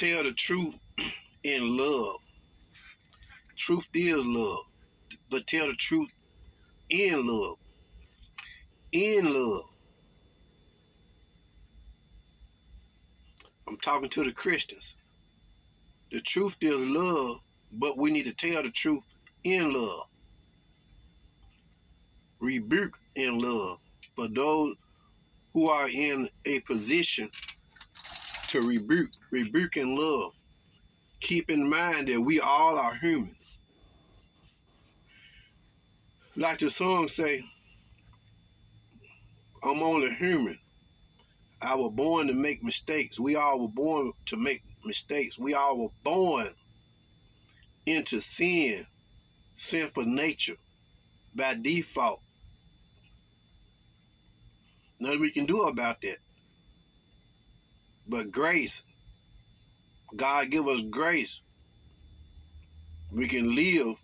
tell the truth in love. Truth is love. But tell the truth in love. In love. I'm talking to the Christians. The truth is love, but we need to tell the truth in love. Rebuke in love. For those who are in a position to rebuke in love. Keep in mind that we all are human. Like the song say, I'm only human. I was born to make mistakes. We all were born to make mistakes. We all were born into sin, sinful nature, by default. Nothing we can do about that. But grace, God give us grace. We can live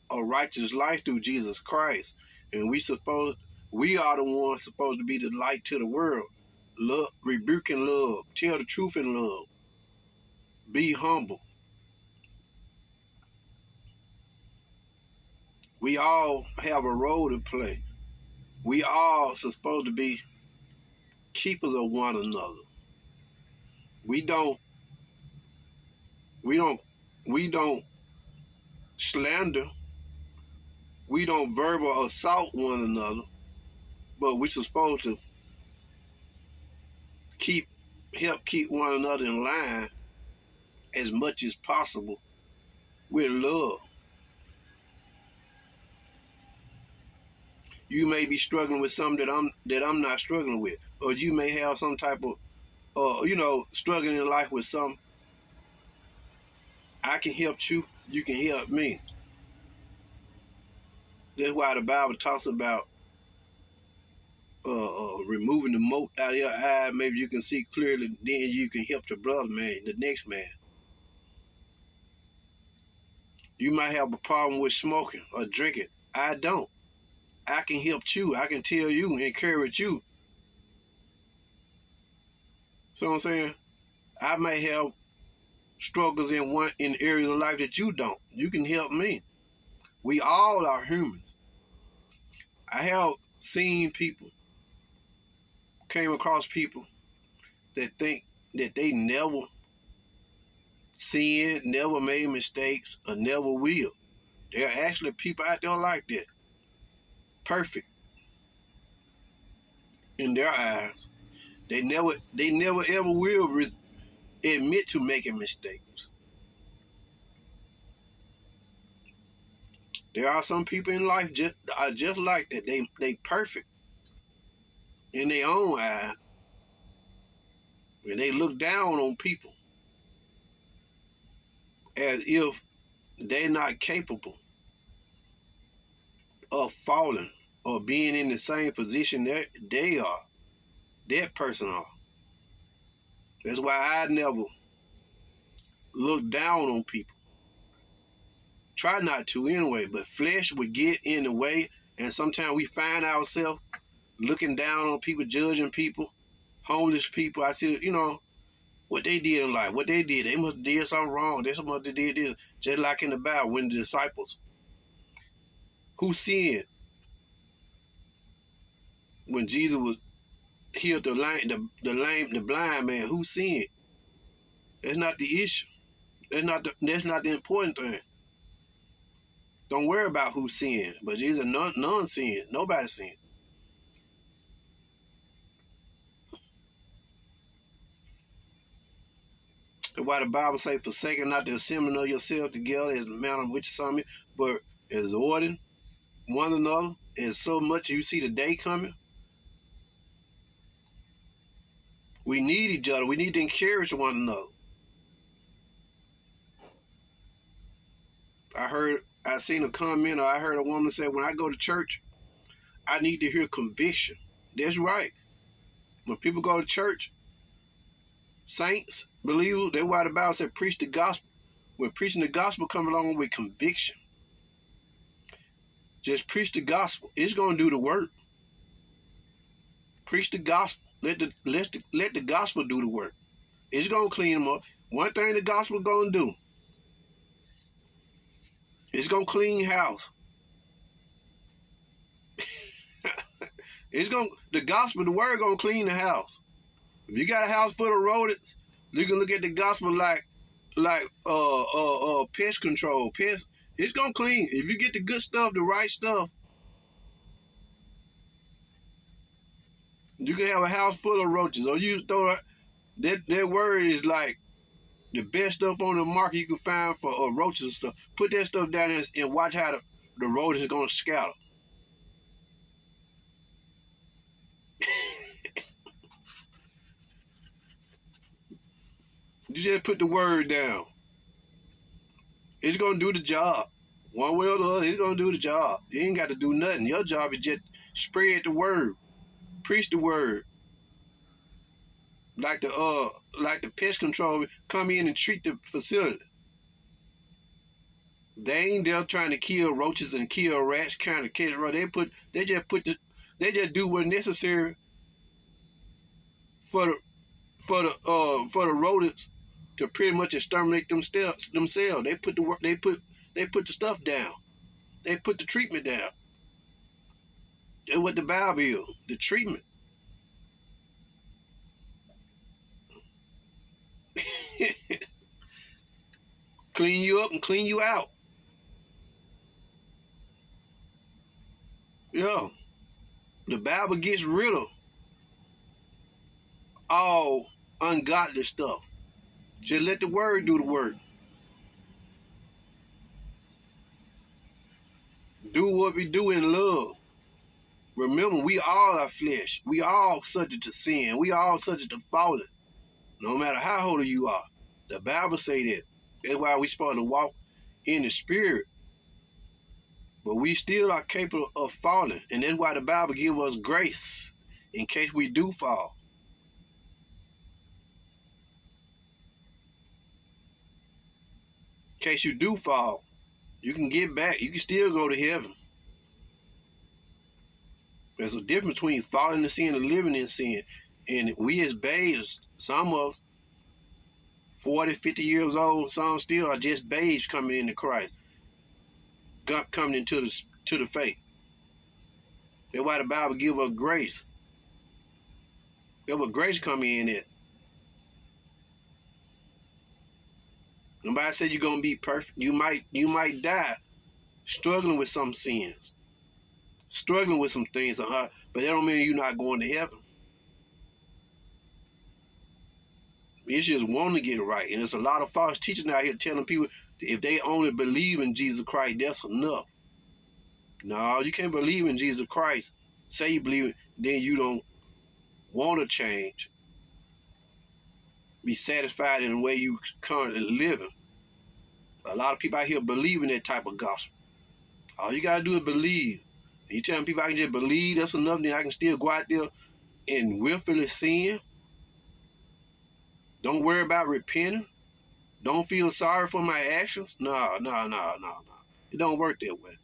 a righteous life through Jesus Christ. And we are the ones supposed to be the light to the world. Love, rebuke in love. Tell the truth in love. Be humble. We all have a role to play. We all supposed to be keepers of one another. We don't slander. We don't verbal assault one another, but we're supposed to help keep one another in line as much as possible with love. You may be struggling with something that I'm not struggling with, or you may have some type of struggling in life with something. I can help you. You can help me. That's why the Bible talks about removing the mote out of your eye. Maybe you can see clearly. Then you can help the brother, man, the next man. You might have a problem with smoking or drinking. I don't. I can help you. I can tell you, encourage you. So what I'm saying, I may have struggles in areas of life that you don't. You can help me. We all are humans. I have came across people that think that they never sinned, never made mistakes, or never will. There are actually people out there like that. Perfect in their eyes. They never ever will admit to making mistakes. There are some people in life just like that. They perfect in their own eyes. And they look down on people as if they're not capable of falling or being in the same position that that person are. That's why I never look down on people. Try not to anyway, but flesh would get in the way, and sometimes we find ourselves looking down on people, judging people, homeless people. I see, what they did in life, what they did. They must have did something wrong. They must have did this. Just like in the Bible, when the disciples who sinned, when Jesus was healed the blind man, who sinned? That's not the issue. That's not the important thing. Don't worry about who sinned, but Jesus none sinned. Nobody sinned. That's why the Bible say, forsaking not the assembling of yourselves together as the manner in which some, but exhorting one another, and so much you see the day coming. We need each other. We need to encourage one another. I seen a comment, or I heard a woman say, when I go to church, I need to hear conviction. That's right. When people go to church, saints, believers, that's why the Bible said preach the gospel. When preaching the gospel comes along with conviction, just preach the gospel. It's going to do the work. Preach the gospel. Let the gospel do the work. It's going to clean them up. One thing the gospel gonna do, it's gonna clean house. The gospel, the word gonna clean the house. If you got a house full of rodents, you can look at the gospel like pest control. It's gonna clean. If you get the good stuff, the right stuff, you can have a house full of roaches. Or you throw that word is like the best stuff on the market you can find for roaches and stuff. Put that stuff down there and watch how the rodents are gonna scatter. You just put the word down. It's gonna do the job. One way or the other, it's gonna do the job. You ain't got to do nothing. Your job is just spread the word, preach the word. Like the pest control come in and treat the facility. They ain't there trying to kill roaches and kill rats, kind of kill rats. They just do what's necessary for the rodents to pretty much exterminate themselves. They put the stuff down. They put the treatment down. That's what the Bible is, the treatment. Clean you up and clean you out. Yeah. The Bible gets rid of all ungodly stuff. Just let the word do the work. Do what we do in love. Remember, we all are flesh. We all subject to sin. We all subject to falling. No matter how holy you are. The Bible say that. That's why we supposed to walk in the spirit. But we still are capable of falling. And that's why the Bible gives us grace in case we do fall. In case you do fall, you can get back. You can still go to heaven. There's a difference between falling in sin and living in sin. And we as babes, some of us, 40, 50 years old, some still are just babes coming into Christ. Coming into the faith. That's why the Bible gives us grace. That's what grace come in at. Nobody said you're gonna be perfect. You might die struggling with some sins, struggling with some things, but that don't mean you're not going to heaven. It's just wanting to get it right. And there's a lot of false teachers out here telling people if they only believe in Jesus Christ, that's enough. No, you can't believe in Jesus Christ. Say you believe it, then you don't want to change. Be satisfied in the way you currently living. A lot of people out here believe in that type of gospel. All you gotta do is believe. And you telling people I can just believe, that's enough, then I can still go out there and willfully sin. Don't worry about repenting. Don't feel sorry for my actions. No. It don't work that way.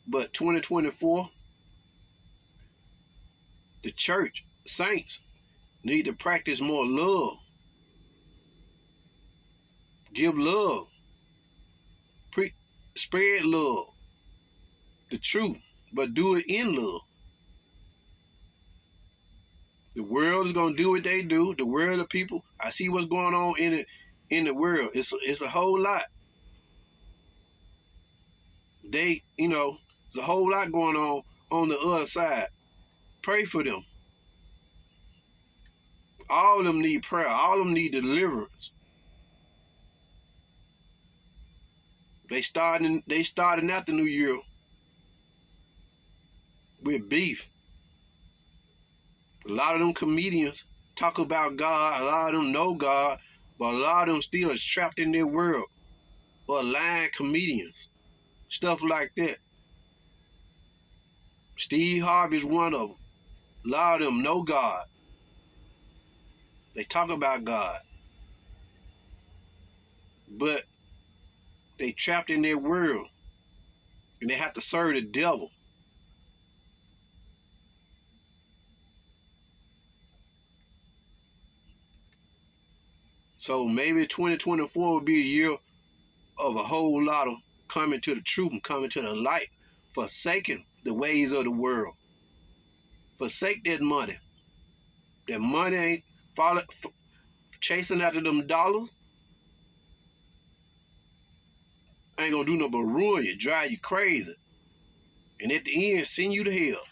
But 2024, the church, saints, need to practice more love. Give love. Spread love. The truth. But do it in love. The world is going to do what they do. The world of people. I see what's going on in the world. It's a whole lot. There's a whole lot going on the other side. Pray for them. All of them need prayer. All of them need deliverance. They starting out the new year with beef. A lot of them comedians talk about God. A lot of them know God, but a lot of them still is trapped in their world. Or lying comedians. Stuff like that. Steve Harvey's one of them. A lot of them know God. They talk about God. But they trapped in their world. And they have to serve the devil. So maybe 2024 will be a year of a whole lot of coming to the truth and coming to the light, forsaking the ways of the world. Forsake that money. That money ain't chasing after them dollars. Ain't gonna do nothing but ruin you, drive you crazy, and at the end send you to hell.